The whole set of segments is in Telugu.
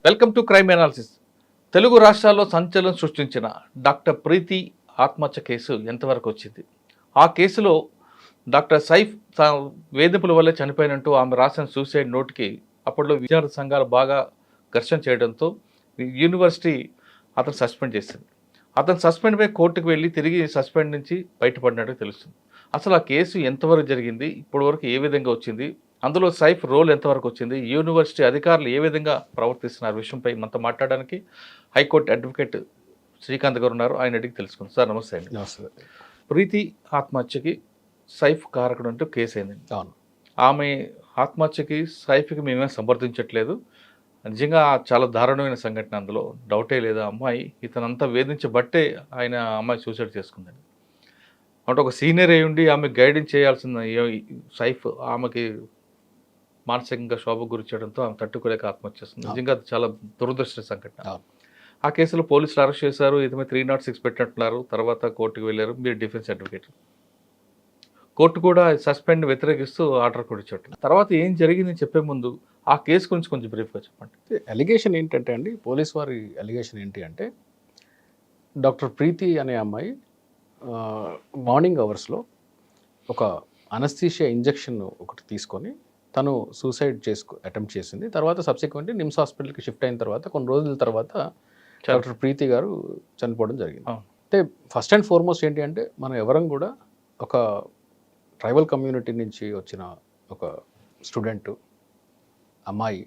Welcome to crime analysis. Telugu రాష్ట్రాల్లో సంచలనం సృష్టించిన డాక్టర్ ప్రీతి ఆత్మహత్య కేసు ఎంతవరకు వచ్చింది? ఆ కేసులో డాక్టర్ సైఫ్ వేధింపుల వల్లే చనిపోయినట్టు ఆమె రాసిన సూసైడ్ నోట్కి అప్పట్లో విద్యార్థి సంఘాలు బాగా ఘర్షణ చేయడంతో యూనివర్సిటీ అతను సస్పెండ్ చేసింది. అతను సస్పెండ్ పై కోర్టుకు వెళ్ళి తిరిగి సస్పెండ్ నుంచి బయటపడినట్టు తెలుస్తుంది. అసలు ఆ కేసు ఎంతవరకు జరిగింది, ఇప్పటి వరకు ఏ విధంగా వచ్చింది, అందులో సైఫ్ రోల్ ఎంతవరకు వచ్చింది, యూనివర్సిటీ అధికారులు ఏ విధంగా ప్రవర్తిస్తున్నారు విషయంపై మనతో మాట్లాడడానికి హైకోర్టు అడ్వకేట్ శ్రీకాంత్ గారు ఉన్నారు. ఆయన అడిగి తెలుసుకుందాం. సార్ నమస్తే అండి. నమస్తే. ప్రీతి ఆత్మహత్యకి సైఫ్ కారకుడు అంటూ కేసు అయిందండి. అవును. ఆమె ఆత్మహత్యకి సైఫ్కి మేమేం సమర్థించట్లేదు. నిజంగా చాలా దారుణమైన సంఘటన, అందులో డౌటే లేదు. అమ్మాయి ఇతనంతా వేధించబట్టే ఆయన అమ్మాయి సూసైడ్ చేసుకుందండి. అంటే ఒక సీనియర్ అయి ఉండి ఆమె గైడెన్స్ చేయాల్సిన సైఫ్ ఆమెకి మానసికంగా శోభకు గురి చేయడంతో ఆమె తట్టుకోలేక ఆత్మహత్య చేస్తుంది. నిజంగా అది చాలా దురదృష్ట సంఘటన. ఆ కేసులో పోలీసులు అరెస్ట్ చేశారు. ఇతమే 306 పెట్టినట్టున్నారు. తర్వాత కోర్టుకు వెళ్ళారు. మీరు డిఫెన్స్ అడ్వకేట్. కోర్టు కూడా సస్పెండ్ వ్యతిరేకిస్తూ ఆర్డర్ కూడా ఇచ్చారు. తర్వాత ఏం జరిగిందని చెప్పే ముందు ఆ కేసు గురించి కొంచెం బ్రీఫ్గా చెప్పండి. అలిగేషన్ ఏంటంటే అండి, పోలీస్ వారి అలిగేషన్ ఏంటి అంటే, డాక్టర్ ప్రీతి అనే అమ్మాయి మార్నింగ్ అవర్స్లో ఒక అనస్థీషియా ఇంజెక్షన్ ఒకటి తీసుకొని తను సూసైడ్ అటెంప్ట్ చేసింది. తర్వాత సబ్సిక్వెంట్లీ నిమ్స్ హాస్పిటల్కి షిఫ్ట్ అయిన తర్వాత కొన్ని రోజుల తర్వాత డాక్టర్ ప్రీతి గారు చనిపోవడం జరిగింది. అంటే ఫస్ట్ అండ్ ఫార్మోస్ట్ ఏంటి అంటే, మనం ఎవరం కూడా ఒక ట్రైబల్ కమ్యూనిటీ నుంచి వచ్చిన ఒక స్టూడెంట్ అమ్మాయి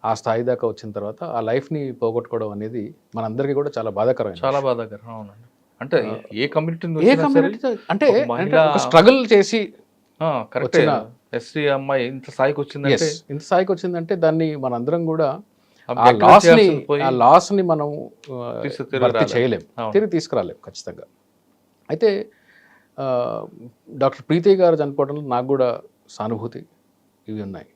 ఆ స్థాయి దాకా వచ్చిన తర్వాత ఆ లైఫ్ని పోగొట్టుకోవడం అనేది మనందరికీ కూడా చాలా బాధాకరమైన, చాలా బాధాకరం. అవునండి. అంటే ఏ కమ్యూనిటీ అంటే స్ట్రగుల్ చేసి వచ్చిన ఎస్సీ అమ్మాయి ఇంత స్థాయికి వచ్చిందంటే, ఇంత స్థాయికి వచ్చిందంటే దాన్ని మనందరం కూడా ఆ లాస్ని మనం భర్తీ చేయలేం, తిరిగి తీసుకురాలేం ఖచ్చితంగా. అయితే డాక్టర్ ప్రీతి గారు చనిపోవడంలో నాకు కూడా సానుభూతి ఇవి ఉన్నాయి.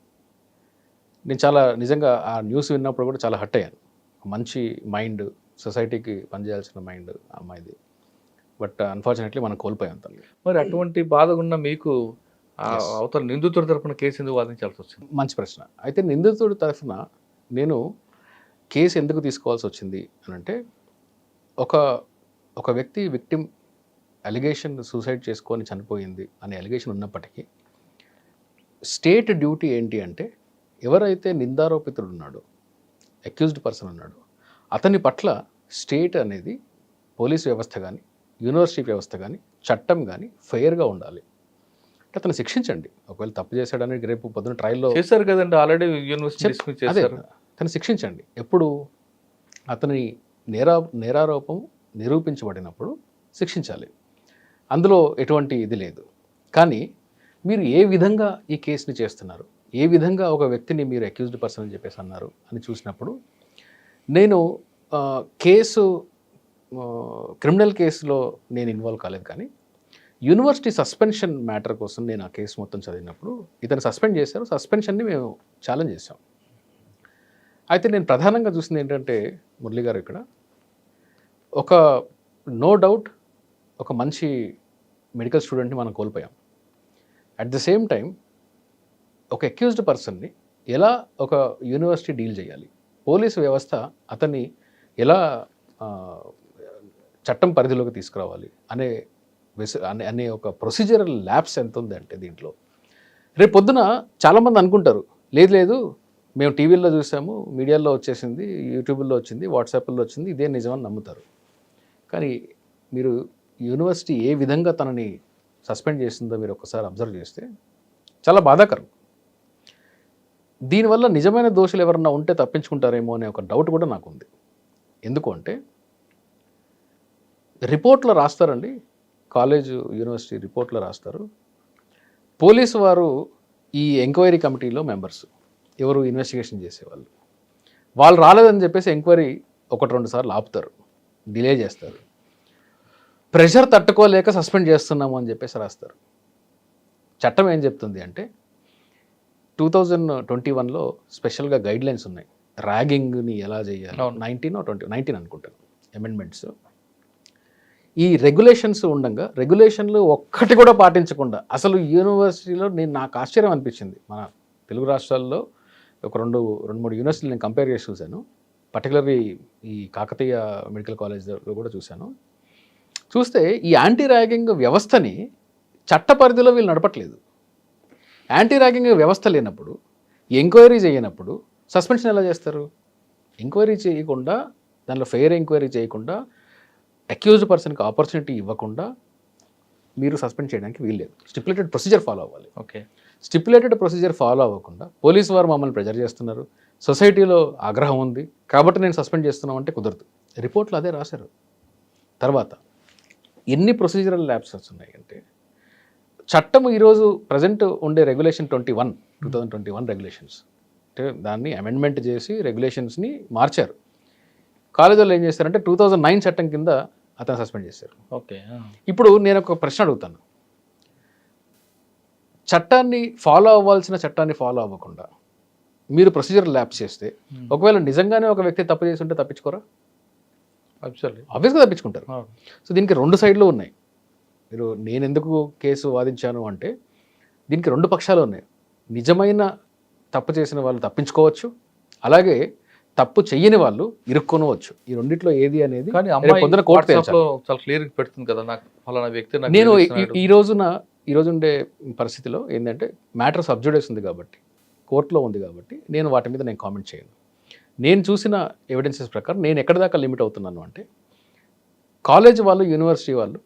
నేను చాలా నిజంగా ఆ న్యూస్ విన్నప్పుడు కూడా చాలా హర్ట్ అయ్యాను. మంచి మైండ్, సొసైటీకి పనిచేయాల్సిన మైండ్ అమ్మాయిది. బట్ అన్ఫార్చునేట్లీ మనం కోల్పోయాం తల్లి. మరి అటువంటి బాధ ఉన్న మీకు అవతల నిందితుడి తరఫున కేసు ఎందుకు వాదించాల్సి వచ్చింది? మంచి ప్రశ్న. అయితే నిందితుడి తరఫున నేను కేసు ఎందుకు తీసుకోవాల్సి వచ్చింది అని అంటే, ఒక వ్యక్తి విక్టిమ్ అలిగేషన్ సూసైడ్ చేసుకొని చనిపోయింది అనే అలిగేషన్ ఉన్నప్పటికీ స్టేట్ డ్యూటీ ఏంటి అంటే, ఎవరైతే నిందారోపితుడు ఉన్నాడో, అక్యూజ్డ్ పర్సన్ ఉన్నాడో, అతని పట్ల స్టేట్ అనేది పోలీస్ వ్యవస్థ కానీ యూనివర్సిటీ వ్యవస్థ కానీ చట్టం కానీ ఫెయిర్గా ఉండాలి. అంటే అతను శిక్షించండి. ఒకవేళ తప్పు చేశాడని రేపు పొద్దున ట్రయల్లో చేశారు కదండి, ఆల్రెడీ యూనివర్సిటీ అదే, అతను శిక్షించండి. ఎప్పుడు అతని నేరారోపం నిరూపించబడినప్పుడు శిక్షించాలి. అందులో ఎటువంటి ఇది లేదు. కానీ మీరు ఏ విధంగా ఈ కేసుని చేస్తున్నారు, ఏ విధంగా ఒక వ్యక్తిని మీరు అక్యూజ్డ్ పర్సన్ అని చెప్పేసి అన్నారు అని చూసినప్పుడు, నేను క్రిమినల్ కేసులో నేను ఇన్వాల్వ్ కాలేదు. కానీ యూనివర్సిటీ సస్పెన్షన్ మ్యాటర్ కోసం నేను ఆ కేసు మొత్తం చదివినప్పుడు ఇతను సస్పెండ్ చేశారు. సస్పెన్షన్ని మేము ఛాలెంజ్ చేసాం. అయితే నేను ప్రధానంగా చూసింది ఏంటంటే, మురళి గారు, ఇక్కడ నో డౌట్ ఒక మంచి మెడికల్ స్టూడెంట్ని మనం కోల్పోయాం. అట్ ద సేమ్ టైం ఒక అక్యూజ్డ్ పర్సన్ని ఎలా ఒక యూనివర్సిటీ డీల్ చేయాలి, పోలీసు వ్యవస్థ అతన్ని ఎలా చట్టం పరిధిలోకి తీసుకురావాలి అనే ఒక ప్రొసీజరల్ ల్యాబ్స్ ఎంత ఉంది అంటే దీంట్లో, రేపు పొద్దున చాలామంది అనుకుంటారు, లేదు మేము టీవీల్లో చూసాము, మీడియాలో వచ్చేసింది, యూట్యూబ్లో వచ్చింది, వాట్సాప్లో వచ్చింది, ఇదే నిజమని నమ్ముతారు. కానీ మీరు యూనివర్సిటీ ఏ విధంగా తనని సస్పెండ్ చేసిందో మీరు ఒకసారి అబ్జర్వ్ చేస్తే చాలా బాధాకరం. దీనివల్ల నిజమైన దోషులు ఎవరన్నా ఉంటే తప్పించుకుంటారేమో అనే ఒక డౌట్ కూడా నాకు ఉంది. ఎందుకు అంటే, రిపోర్ట్లో రాస్తారండి, కాలేజ్ యూనివర్సిటీ రిపోర్ట్లో రాస్తారు, పోలీసు వారు ఈ ఎంక్వైరీ కమిటీలో మెంబర్స్ ఎవరు ఇన్వెస్టిగేషన్ చేసేవాళ్ళు, వాళ్ళు రాలేదని చెప్పేసి ఎంక్వైరీ 1-2 సార్లు ఆపుతారు, డిలే చేస్తారు, ప్రెషర్ తట్టుకోలేక సస్పెండ్ చేస్తున్నాము అని చెప్పేసి రాస్తారు. చట్టం ఏం చెప్తుంది అంటే, 2021లో స్పెషల్గా గైడ్లైన్స్ ఉన్నాయి, ర్యాగింగ్ని ఎలా చేయాలి, 19 అనుకుంటాను అమెండ్మెంట్స్. ఈ రెగ్యులేషన్స్ ఉండగా రెగ్యులేషన్లు ఒక్కటి కూడా పాటించకుండా అసలు యూనివర్సిటీలో నాకు ఆశ్చర్యం అనిపించింది. మన తెలుగు రాష్ట్రాల్లో ఒక 2-3 యూనివర్సిటీలు నేను కంపేర్ చేసి చూశాను. పర్టికులర్లీ ఈ కాకతీయ మెడికల్ కాలేజ్లో కూడా చూశాను. చూస్తే ఈ యాంటీ ర్యాగింగ్ వ్యవస్థని చట్ట పరిధిలో వీళ్ళు నడపట్లేదు. యాంటీ ర్యాగింగ్ వ్యవస్థ లేనప్పుడు, ఎంక్వైరీ చేయనప్పుడు సస్పెన్షన్ ఎలా చేస్తారు? ఎంక్వైరీ చేయకుండా, దానిలో ఫెయిర్ ఎంక్వైరీ చేయకుండా, అక్యూజ్డ్ పర్సన్కి ఆపర్చునిటీ ఇవ్వకుండా మీరు సస్పెండ్ చేయడానికి వీల్లేదు. స్టిపులేటెడ్ ప్రొసీజర్ ఫాలో అవ్వాలి. ఓకే, స్టిపులేటెడ్ ప్రొసీజర్ ఫాలో అవ్వకుండా పోలీసు వారు మమ్మల్ని ప్రెజర్ చేస్తున్నారు, సొసైటీలో ఆగ్రహం ఉంది కాబట్టి నేను సస్పెండ్ చేస్తున్నాం అంటే కుదరదు. రిపోర్ట్లో అదే రాశారు. తర్వాత ఎన్ని ప్రొసీజరల్ ల్యాబ్సెస్ ఉన్నాయి అంటే, చట్టం ఈరోజు ప్రజెంట్ ఉండే రెగ్యులేషన్ 2021 రెగ్యులేషన్స్ అంటే దాన్ని అమెండ్మెంట్ చేసి రెగ్యులేషన్స్ని మార్చారు. కాలేజ్ వాళ్ళు ఏం చేశారంటే 2009 చట్టం కింద అతను సస్పెండ్ చేశారు. ఓకే. ఇప్పుడు నేను ఒక ప్రశ్న అడుగుతాను. చట్టాన్ని ఫాలో అవ్వాల్సిన చట్టాన్ని ఫాలో అవ్వకుండా మీరు ప్రొసీజర్ ల్యాబ్స్ చేస్తే, ఒకవేళ నిజంగానే ఒక వ్యక్తి తప్పు చేసి ఉంటే తప్పించుకోరా? ఆబ్వియస్గా తప్పించుకుంటారు. సో దీనికి రెండు సైడ్లు ఉన్నాయి. మీరు నేను ఎందుకు కేసు వాదించాను అంటే, దీనికి రెండు పక్షాలు ఉన్నాయి. నిజమైన తప్పు చేసిన వాళ్ళు తప్పించుకోవచ్చు, అలాగే తప్పు చెయ్యని వాళ్ళు ఇరుక్కొనవచ్చు. ఈ రెండిట్లో ఏది అనేది కానీ రేపు పొద్దున కోర్టు తేల్చాలి. చాలా క్లియర్ పెడుతుంది కదా, నాకు ఫలానా వ్యక్తి నాకు నేను తెలుస్తున్నాడు. ఈ రోజు ఉండే పరిస్థితిలో ఏంటంటే మ్యాటర్ సబ్జుడైస్ ఉంది కాబట్టి, కోర్టులో ఉంది కాబట్టి నేను వాటి మీద నేను కామెంట్ చేయను. నేను చూసిన ఎవిడెన్సెస్ ప్రకారం నేను ఎక్కడి దాకా లిమిట్ అవుతున్నాను అంటే, కాలేజ్ వాళ్ళు, యూనివర్సిటీ వాళ్ళు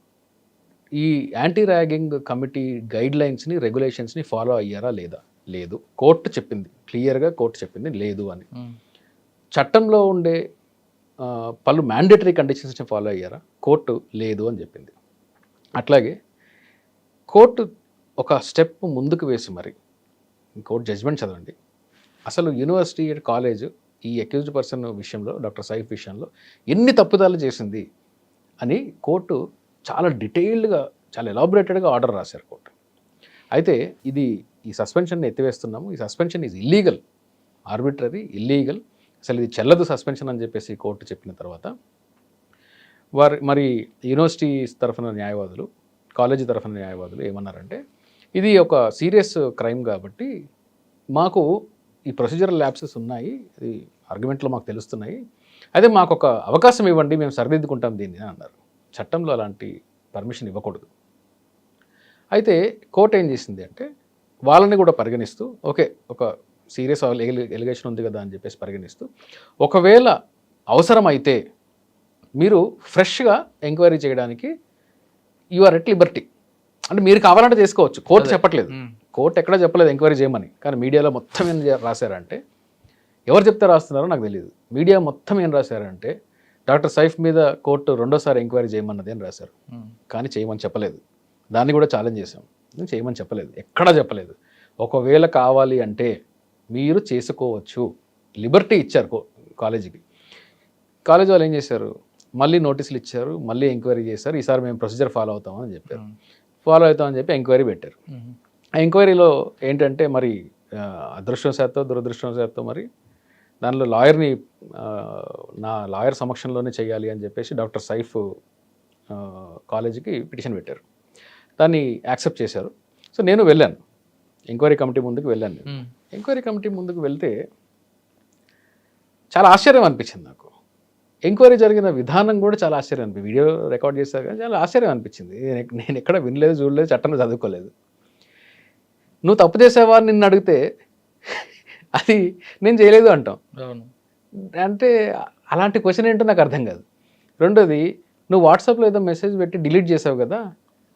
ఈ యాంటీ ర్యాగింగ్ కమిటీ గైడ్ లైన్స్ని, రెగ్యులేషన్స్ని ఫాలో అయ్యారా లేదా? లేదు. కోర్టు చెప్పింది క్లియర్గా, కోర్టు చెప్పింది లేదు అని. చట్టంలో ఉండే పలు మ్యాండేటరీ కండిషన్స్ని ఫాలో అయ్యారా? కోర్టు లేదు అని చెప్పింది. అట్లాగే కోర్టు ఒక స్టెప్ ముందుకు వేసి మరి కోర్టు జడ్జ్మెంట్ చదవండి. అసలు యూనివర్సిటీ కాలేజ్ ఈ అక్యూజ్డ్ పర్సన్ విషయంలో, డాక్టర్ సైఫ్ విషయంలో ఎన్ని తప్పుదాలు చేసింది అని కోర్టు చాలా డీటెయిల్డ్గా, చాలా ఎలాబొరేటెడ్గా ఆర్డర్ రాశారు కోర్టు. అయితే ఈ సస్పెన్షన్ని ఎత్తివేస్తున్నాము, ఈ suspension is illegal, arbitrary, illegal, అసలు ఇది చెల్లదు సస్పెన్షన్ అని చెప్పేసి కోర్టు చెప్పిన తర్వాత మరి యూనివర్సిటీ తరఫున న్యాయవాదులు, కాలేజీ తరఫున న్యాయవాదులు ఏమన్నారంటే, ఇది ఒక సీరియస్ క్రైమ్ కాబట్టి మాకు ఈ ప్రొసీజరల్ ల్యాబ్సెస్ ఉన్నాయి, ఇది ఆర్గ్యుమెంట్లో మాకు తెలుస్తున్నాయి, అదే మాకు ఒక అవకాశం ఇవ్వండి, మేము సరిదిద్దుకుంటాం దీన్ని అని అన్నారు. చట్టంలో అలాంటి పర్మిషన్ ఇవ్వకూడదు. అయితే కోర్టు ఏం చేసింది అంటే, వాళ్ళని కూడా పరిగణిస్తూ, ఓకే ఒక సీరియస్ ఎలిగేషన్ ఉంది కదా అని చెప్పేసి పరిగణిస్తూ, ఒకవేళ అవసరమైతే మీరు ఫ్రెష్గా ఎంక్వైరీ చేయడానికి యు ఆర్ ఎట్ లిబర్టీ, అంటే మీరు కావాలంటే చేసుకోవచ్చు. కోర్టు చెప్పట్లేదు, కోర్టు ఎక్కడ చెప్పలేదు ఎంక్వైరీ చేయమని. కానీ మీడియాలో మొత్తం ఏం రాశారంటే, ఎవరు చెప్తే రాస్తున్నారో నాకు తెలియదు, మీడియా మొత్తం ఏం రాశారంటే, డాక్టర్ సైఫ్ మీద కోర్టు రెండోసారి ఎంక్వైరీ చేయమన్నది అని రాశారు. కానీ చేయమని చెప్పలేదు. దాన్ని కూడా ఛాలెంజ్ చేశాం, చేయమని చెప్పలేదు, ఎక్కడా చెప్పలేదు. ఒకవేళ కావాలి అంటే మీరు చేసుకోవచ్చు, లిబర్టీ ఇచ్చారు కాలేజీకి. కాలేజ్ వాళ్ళు ఏం చేశారు, మళ్ళీ నోటీసులు ఇచ్చారు, మళ్ళీ ఎంక్వైరీ చేశారు. ఈసారి మేము ప్రొసీజర్ ఫాలో అవుతామని చెప్పారు. ఫాలో అవుతామని చెప్పి ఎంక్వైరీ పెట్టారు. ఆ ఎంక్వైరీలో ఏంటంటే, మరి అదృష్టవశాత్తు దురదృష్టవశాత్తు మరి దానిలో లాయర్ని, నా లాయర్ సమక్షంలోనే చేయాలి అని చెప్పేసి డాక్టర్ సైఫ్ కాలేజీకి పిటిషన్ పెట్టారు. దాన్ని యాక్సెప్ట్ చేశారు. సో నేను వెళ్ళాను, ఎంక్వైరీ కమిటీ ముందుకు వెళ్ళాను. ఎంక్వైరీ కమిటీ ముందుకు వెళ్తే చాలా ఆశ్చర్యం అనిపించింది నాకు. ఎంక్వైరీ జరిగిన విధానం కూడా చాలా ఆశ్చర్యం అనిపించింది. వీడియో రికార్డ్ చేశారు కానీ చాలా ఆశ్చర్యం అనిపించింది. నేను ఎక్కడ వినలేదు, చూడలేదు, చట్టంలో చదువుకోలేదు. నువ్వు తప్పు చేసావా అని నిన్ను అడిగితే అది నేను చేయలేదు అంటాం. అంటే అలాంటి క్వశ్చన్ ఏంటో నాకు అర్థం కాదు. రెండోది, నువ్వు వాట్సాప్లో ఏదో మెసేజ్ పెట్టి డిలీట్ చేసావు కదా,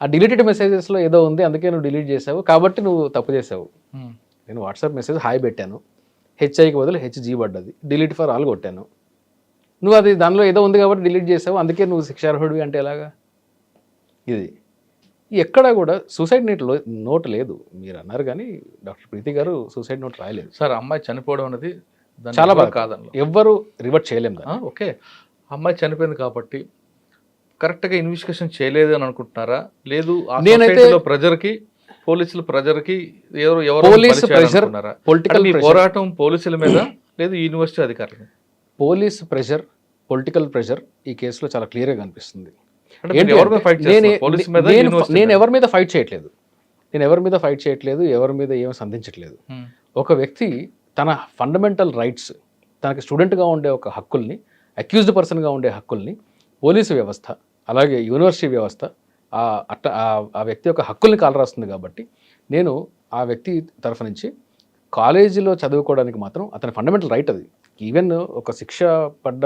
ఆ డిలీటెడ్ మెసేజెస్లో ఏదో ఉంది, అందుకే నువ్వు డిలీట్ చేసావు కాబట్టి నువ్వు తప్పు చేసావు. నేను వాట్సాప్ మెసేజ్ హాయ్ పెట్టాను, హెచ్ఐకి బదులు హెచ్జీ పడ్డది, డిలీట్ ఫర్ ఆల్ కొట్టాను. నువ్వు అది దానిలో ఏదో ఉంది కాబట్టి డిలీట్ చేసావు, అందుకే నువ్వు శిక్షార్హుడివి అంటే ఎలాగా? ఇది ఎక్కడా కూడా సూసైడ్ నోట్ లేదు. మీరు అన్నారు కానీ డాక్టర్ ప్రీతి గారు సూసైడ్ నోట్ రాయలేదు సార్. అమ్మాయి చనిపోవడం అనేది చాలా బాగా కాదన్న, ఎవ్వరు రివర్ట్ చేయలేము. ఓకే, అమ్మాయి చనిపోయింది కాబట్టి కరెక్ట్గా ఇన్వెస్టిగేషన్ చేయలేదు అని అనుకుంటున్నారా? లేదు నేనైతే ప్రజలకి, పోలీసుల ప్రజలకి పోలీసు ప్రెషర్, పొలిటికల్ పోరాటం పోలీసుల మీద లేదు యూనివర్సిటీ అధికారులు, పోలీస్ ప్రెషర్, పొలిటికల్ ప్రెషర్ ఈ కేసులో చాలా క్లియర్గా కనిపిస్తుంది. నేను ఎవరి మీద ఫైట్ చేయట్లేదు, ఎవరి మీద ఏమీ సంధించట్లేదు. ఒక వ్యక్తి తన ఫండమెంటల్ రైట్స్ తనకి స్టూడెంట్గా ఉండే ఒక హక్కుల్ని, అక్యూజ్డ్ పర్సన్గా ఉండే హక్కుల్ని పోలీసు వ్యవస్థ అలాగే యూనివర్సిటీ వ్యవస్థ ఆ వ్యక్తి యొక్క హక్కుల్ని కాలరాస్తుంది. కాబట్టి నేను ఆ వ్యక్తి తరఫు నుంచి కాలేజీలో చదువుకోవడానికి మాత్రం అతని ఫండమెంటల్ రైట్ అది. ఈవెన్ ఒక శిక్ష పడ్డ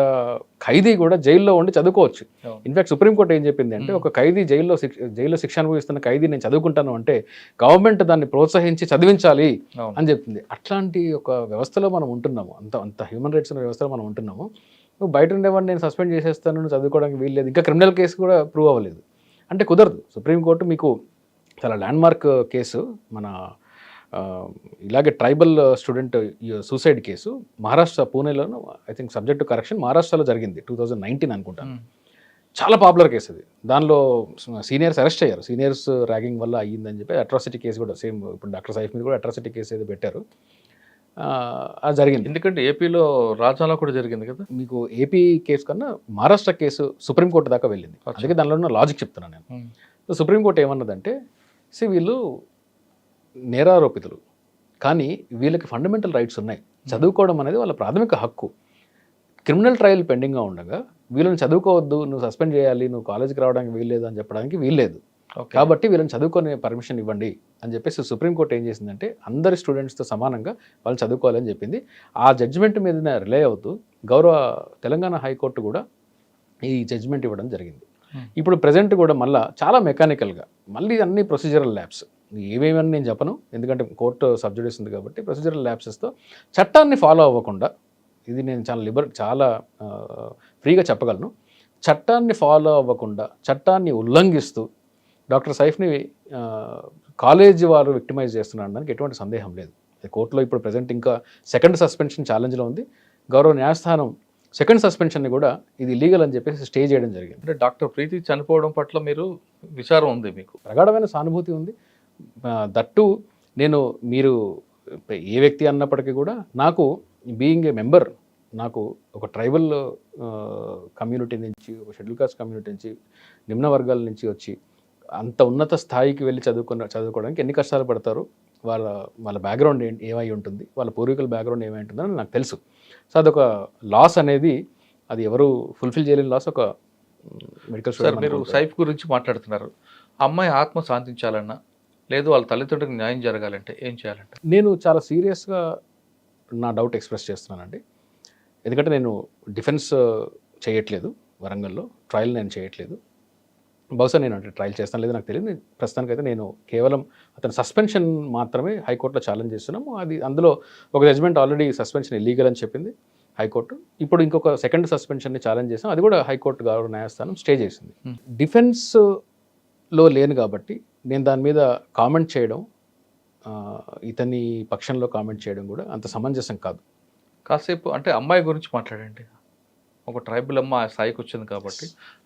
ఖైదీ కూడా జైల్లో ఉండి చదువుకోవచ్చు. ఇన్ఫాక్ట్ సుప్రీంకోర్టు ఏం చెప్పింది అంటే, ఒక ఖైదీ జైల్లో శిక్ష అనుభవిస్తున్న ఖైదీ నేను చదువుకుంటాను అంటే గవర్నమెంట్ దాన్ని ప్రోత్సహించి చదివించాలి అని చెప్తుంది. అట్లాంటి ఒక వ్యవస్థలో మనం ఉంటున్నాము, అంత హ్యూమన్ రైట్స్ ఉన్న వ్యవస్థలో మనం ఉంటున్నాము. నువ్వు బయట ఉండేవాడిని నేను సస్పెండ్ చేసేస్తాను, నువ్వు చదువుకోవడానికి వీల్లేదు, ఇంకా క్రిమినల్ కేసు కూడా ప్రూవ్ అవ్వలేదు అంటే కుదరదు. సుప్రీంకోర్టు మీకు చాలా ల్యాండ్మార్క్ కేసు, మన ఇలాగే tribal student suicide case Maharashtra పూణేలోను, I think subject to correction, మహారాష్ట్రలో జరిగింది 2019 అనుకుంటాను. చాలా పాపులర్ కేసు అది. దానిలో సీనియర్స్ అరెస్ట్ అయ్యారు, సీనియర్స్ ర్యాగింగ్ వల్ల అయ్యిందని చెప్పి అట్రాసిటీ కేసు కూడా సేమ్ ఇప్పుడు డాక్టర్ సైఫ్ మీద కూడా అట్రాసిటీ కేసు ఏదో పెట్టారు. అది జరిగింది. ఎందుకంటే ఏపీలో రాజాలో కూడా జరిగింది కదా. మీకు ఏపీ కేసు కన్నా మహారాష్ట్ర కేసు సుప్రీంకోర్టు దాకా వెళ్ళింది. అందుకే దానిలో ఉన్న లాజిక్ చెప్తున్నాను నేను. సో సుప్రీంకోర్టు ఏమన్నదంటే, వీళ్ళు నేరారోపితులు కానీ వీళ్ళకి ఫండమెంటల్ రైట్స్ ఉన్నాయి, చదువుకోవడం అనేది వాళ్ళ ప్రాథమిక హక్కు. క్రిమినల్ ట్రయల్ పెండింగ్గా ఉండగా వీళ్ళని చదువుకోవద్దు, నువ్వు సస్పెండ్ చేయాలి, నువ్వు కాలేజీకి రావడానికి వీల్లేదు అని చెప్పడానికి వీల్లేదు. కాబట్టి వీళ్ళని చదువుకునే పర్మిషన్ ఇవ్వండి అని చెప్పేసి సుప్రీంకోర్టు ఏం చేసిందంటే, అందరి స్టూడెంట్స్తో సమానంగా వాళ్ళు చదువుకోవాలని చెప్పింది. ఆ జడ్జిమెంట్ మీద రిలే అవుతూ గౌరవ తెలంగాణ హైకోర్టు కూడా ఈ జడ్జిమెంట్ ఇవ్వడం జరిగింది. ఇప్పుడు ప్రజెంట్ కూడా మళ్ళీ చాలా మెకానికల్గా మళ్ళీ అన్ని ప్రొసీజరల్ ల్యాబ్స్, ఏవేమని నేను చెప్పను ఎందుకంటే కోర్టు సబ్జుడిస్ ఉంది కాబట్టి, ప్రొసీజరల్ ల్యాబ్సెస్తో చట్టాన్ని ఫాలో అవ్వకుండా, ఇది నేను చాలా ఫ్రీగా చెప్పగలను, చట్టాన్ని ఫాలో అవ్వకుండా చట్టాన్ని ఉల్లంఘిస్తూ డాక్టర్ సైఫ్ని కాలేజీ వారు విక్టిమైజ్ చేస్తున్నారు అనడానికి ఎటువంటి సందేహం లేదు. కోర్టులో ఇప్పుడు ప్రజెంట్ ఇంకా సెకండ్ సస్పెన్షన్ ఛాలెంజ్లో ఉంది. గౌరవ న్యాయస్థానం సెకండ్ సస్పెన్షన్ని కూడా ఇది ఇల్లీగల్ అని చెప్పేసి స్టే చేయడం జరిగింది. అంటే డాక్టర్ ప్రీతి చనిపోవడం పట్ల మీరు విచారం ఉంది, మీకు ప్రగాఢమైన సానుభూతి ఉంది. దట్టు మీరు ఏ వ్యక్తి అన్నప్పటికీ కూడా నాకు బీయింగ్ ఏ మెంబర్, నాకు ఒక ట్రైబల్ కమ్యూనిటీ నుంచి, ఒక షెడ్యూల్ కాస్ట్ కమ్యూనిటీ నుంచి, నిమ్న వర్గాల నుంచి వచ్చి అంత ఉన్నత స్థాయికి వెళ్ళి చదువుకోవడానికి ఎన్ని కష్టాలు పడతారు, వాళ్ళ బ్యాక్గ్రౌండ్ ఏమై ఉంటుంది, వాళ్ళ పూర్వీకుల బ్యాక్గ్రౌండ్ ఏమై ఉంటుందని నాకు తెలుసు. సో అదొక లాస్ అనేది, అది ఎవరు ఫుల్ఫిల్ చేయలేని లాస్. ఒక మెడికల్ స్టూడెంట్. మీరు సైఫ్ గురించి మాట్లాడుతున్నారు, అమ్మాయి ఆత్మ శాంతించాలన్నా లేదు వాళ్ళ తల్లిదండ్రులకు న్యాయం జరగాలంటే ఏం చేయాలంటే? నేను చాలా సీరియస్గా నా డౌట్ ఎక్స్ప్రెస్ చేస్తున్నానండి. ఎందుకంటే నేను డిఫెన్స్ చేయట్లేదు, వరంగల్లో ట్రయల్ నేను చేయట్లేదు. బహుశా నేను అంటే ట్రయల్ చేస్తాను లేదు నాకు తెలియదు. ప్రస్తుతానికైతే నేను కేవలం అతని సస్పెన్షన్ మాత్రమే హైకోర్టులో ఛాలెంజ్ చేస్తున్నాము. అందులో ఒక జడ్జ్మెంట్ ఆల్రెడీ సస్పెన్షన్ ఇల్లీగల్ అని చెప్పింది హైకోర్టు. ఇప్పుడు ఇంకొక సెకండ్ సస్పెన్షన్ని ఛాలెంజ్ చేసాం, అది కూడా హైకోర్టు గౌరవ న్యాయస్థానం స్టే చేసింది. డిఫెన్స్లో లేను కాబట్టి నేను దాని మీద కామెంట్ చేయడం, ఇతని పక్షంలో కామెంట్ చేయడం కూడా అంత సమంజసం కాదు. కాసేపు అంటే అమ్మాయి గురించి మాట్లాడండి. ఒక ట్రైబల్ అమ్మాయి స్థాయికి వచ్చింది కాబట్టి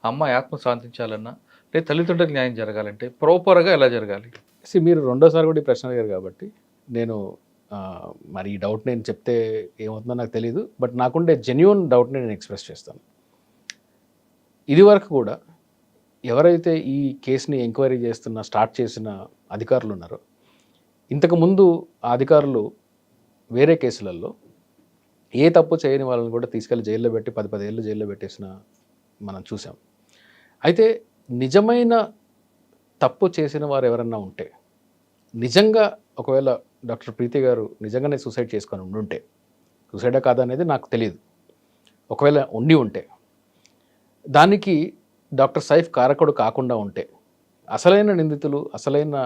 అమ్మాయి ఆత్మ శాంతించాలన్నా లేదా తల్లిదండ్రులకు న్యాయం జరగాలంటే ప్రాపర్గా ఎలా జరగాలి? మీరు రెండోసారి కూడా ఈ ప్రశ్న అడిగారు కాబట్టి నేను మరి ఈ డౌట్ నేను చెప్తే ఏమవుతుందో నాకు తెలియదు. బట్ నాకుండే జెన్యూన్ డౌట్ని నేను ఎక్స్ప్రెస్ చేస్తాను. ఇదివరకు కూడా ఎవరైతే ఈ కేసుని ఎంక్వైరీ స్టార్ట్ చేసిన అధికారులు ఉన్నారో, ఇంతకుముందు ఆ అధికారులు వేరే కేసులలో ఏ తప్పు చేయని వాళ్ళని కూడా తీసుకెళ్లి జైల్లో పెట్టి 10 ఏళ్ళు జైల్లో పెట్టేసిన మనం చూసాం. అయితే నిజమైన తప్పు చేసిన వారు ఎవరన్నా ఉంటే, నిజంగా ఒకవేళ డాక్టర్ ప్రీతి గారు నిజంగానే సూసైడ్ చేసుకొని ఉండుంటే, సూసైడా కాదా అనేది నాకు తెలియదు, ఒకవేళ ఉంటే దానికి డాక్టర్ సైఫ్ కారకుడు కాకుండా ఉంటే, అసలైన నిందితులు, అసలైన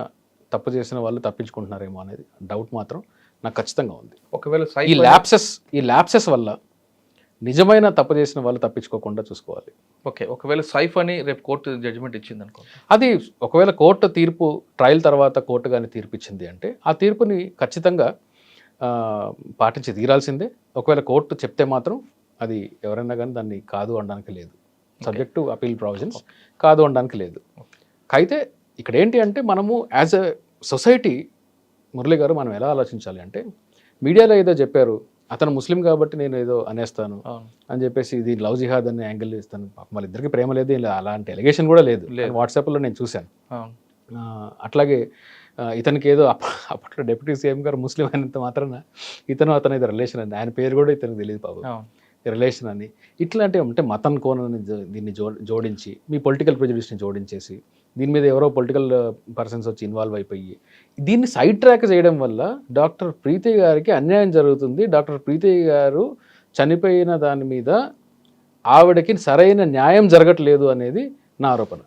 తప్పు చేసిన వాళ్ళు తప్పించుకుంటున్నారేమో అనేది డౌట్ మాత్రం నాకు ఖచ్చితంగా ఉంది. ఒకవేళ ఈ ల్యాప్సెస్ వల్ల నిజమైన తప్పు చేసిన వాళ్ళు తప్పించుకోకుండా చూసుకోవాలి. ఓకే, ఒకవేళ సైఫ్ అని రేపు కోర్టు జడ్జిమెంట్ ఇచ్చింది అనుకో, అది ఒకవేళ కోర్టు తీర్పు ట్రయల్ తర్వాత కోర్టు కానీ తీర్పు ఇచ్చింది అంటే ఆ తీర్పుని ఖచ్చితంగా పాటించి తీరాల్సిందే. ఒకవేళ కోర్టు చెప్తే మాత్రం అది ఎవరైనా కానీ దాన్ని కాదు అనడానికి లేదు. సబ్జెక్ట్ టు అపీల్ ప్రావిజన్స్, కాదు అనడానికి లేదు. అయితే ఇక్కడ ఏంటి అంటే, మనము యాజ్ ఎ సొసైటీ, మురళి గారు, మనం ఎలా ఆలోచించాలి అంటే, మీడియాలో ఏదో చెప్పారు, అతను ముస్లిం కాబట్టి నేను ఏదో అనేస్తాను అని చెప్పేసి ఇది లవ్ జిహాద్ అనే యాంగిల్ ఇస్తాను. వాళ్ళిద్దరికి ప్రేమ లేదు, అలాంటి ఎలిగేషన్ కూడా లేదు. వాట్సాప్లో నేను చూశాను. అట్లాగే ఇతనికి ఏదో అప్పట్లో డిప్యూటీ సీఎం గారు ముస్లిం అయినంత మాత్రాన అతను ఇది రిలేషన్ అని, ఆయన పేరు కూడా ఇతనికి తెలియదు పాపం, అవును. రిలేషన్ అని. ఇట్లాంటివి అంటే మతం కోణాన్ని దీన్ని జోడించి మీ పొలిటికల్ ప్రెజుడిస్ని జోడించేసి దీని మీద ఎవరో పొలిటికల్ పర్సన్స్ వచ్చి ఇన్వాల్వ్ అయిపోయి దీన్ని సైడ్ ట్రాక్ చేయడం వల్ల డాక్టర్ ప్రీతి గారికి అన్యాయం జరుగుతుంది. డాక్టర్ ప్రీతి గారు చనిపోయిన దాని మీద ఆవిడకి సరైన న్యాయం జరగట్లేదు అనేది నా ఆరోపణ.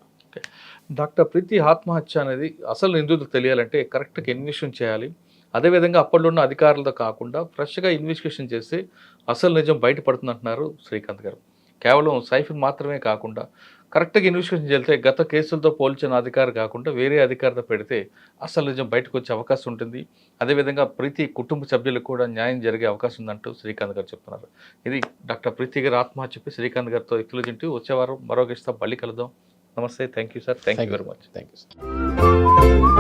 డాక్టర్ ప్రీతి ఆత్మహత్య అనేది అసలు నిందితులకు తెలియాలంటే కరెక్ట్గా ఇన్వెస్టిగేషన్ చేయాలి. అదేవిధంగా అప్పట్లో ఉన్న అధికారులతో కాకుండా ఫ్రెష్గా ఇన్వెస్టిగేషన్ చేస్తే అసలు నిజం బయటపడుతుంది అంటున్నారు శ్రీకాంత్ గారు. కేవలం సైఫిన్ మాత్రమే కాకుండా కరెక్ట్గా ఇన్వెస్టిగేషన్ చేస్తే గత కేసులతో పోల్చిన అధికారి కాకుండా వేరే అధికారితో పెడితే అసలు నిజం బయటకు వచ్చే అవకాశం ఉంటుంది. అదేవిధంగా ప్రీతి కుటుంబ సభ్యులకు కూడా న్యాయం జరిగే అవకాశం ఉందంటూ శ్రీకాంత్ గారు చెప్తున్నారు. ఇది డాక్టర్ ప్రీతి గారు ఆత్మహత్యపై శ్రీకాంత్ గారితో వ్యక్తులు తింటూ వచ్చేవారం మరో గెస్ట్తో మళ్ళీ కలుద్దాం. నమస్తే, thank you sir, thank you very much. Thank you.